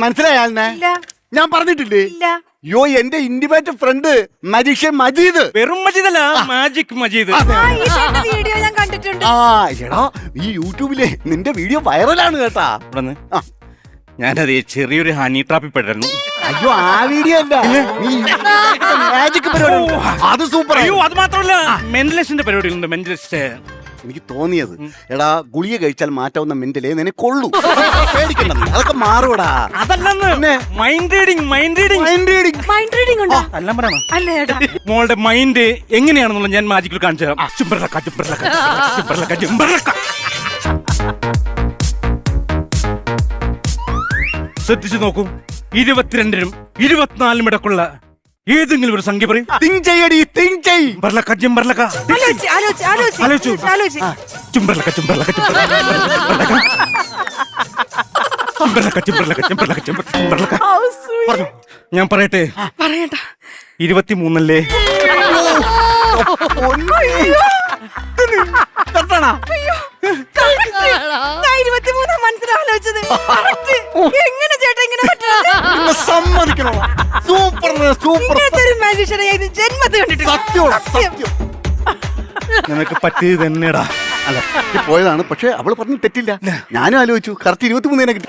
മനസ്സിലായാലിനെ ഇല്ല. ഞാൻ പറഞ്ഞിട്ടില്ലേ? ഇല്ല. യോ എന്റെ ഇന്റിമേറ്റ് ഫ്രണ്ട് മജീഷ്യൻ മജീദ്. വെറും മജീദല്ല, മാജിക് മജീദ്. വീഡിയോ ഞാൻ കണ്ടിട്ടുണ്ട്. ആ എടാ ഈ യൂട്യൂബിലെ നിന്റെ വീഡിയോ വൈറലാണ് കേട്ടാ. ഇവിടുന്ന് ആ. ഞാനത് ചെറിയൊരു ഹണി ട്രാപ്പിൽ പെടായിരുന്നു. അയ്യോ ആ വീഡിയോ അല്ല, മാജിക് പരിപാടി അത് സൂപ്പർ. അയ്യോ അത് മാത്രമല്ല, മെന്റലിസ്റ്റിന്റെ പരിപാടികളുണ്ട്. മെന്റലിസ്റ്റ് എനിക്ക് തോന്നിയത് എടാ ഗുളിക കഴിച്ചാൽ മാറ്റാവുന്ന മെന്റലേ നിനക്ക് കൊള്ളൂ. പേടിക്കണ്ട, അതൊക്കെ മാറൂടാ. അതല്ലെന്ന് മൈൻഡ് റീഡിങ്. മൈൻഡ് റീഡിംഗ് ഉണ്ടോ? എല്ലാം പറയണം. അല്ല ചേട്ടാ, മോളുടെ മൈൻഡ് എങ്ങനെയാണെന്നുള്ള ഞാൻ മാജിക്കിൽ കാണിച്ചു തരാം. ചുംബർലക്ക, ചുംബർലക്ക, ചുംബർലക്ക, ചുംബർലക്ക. ശ്രദ്ധിച്ചു നോക്കൂ, 22-നും 24-നും ഇടക്കുള്ള ഏതെങ്കിലും ഒരു സംഖ്യ പറയും. തിങ്ക് ചെയ്യടി, തിങ്ക് ചെയ്. ചുംബർലക്ക, ചുംബർലക്ക. ആലോചിച്ചു. ചുംബർലക്ക, ചുംബർലക്ക, ചുംബർലക്ക, ചുംബർലക്ക, ചുംബർലക്ക, ചുംബർലക്ക. പറഞ്ഞു, ഞാൻ പറയട്ടെ. പറയണ്ട. 23 മനസ്സിലാലോചിച്ചത് എങ്ങനെ ചേട്ടാ ഇങ്ങനെ സമ്മതിക്കണോ? Super super. ജന്മത്തിൽ കണ്ടിട്ടില്ല. സത്യം. നിനക്ക് പറ്റിയത് തന്നെടാ. അല്ല പോയതാണ്, പക്ഷെ അവള് പറഞ്ഞു തെറ്റില്ല. ഞാനും ആലോചിച്ചു കറക്റ്റ് 23 കിട്ടി.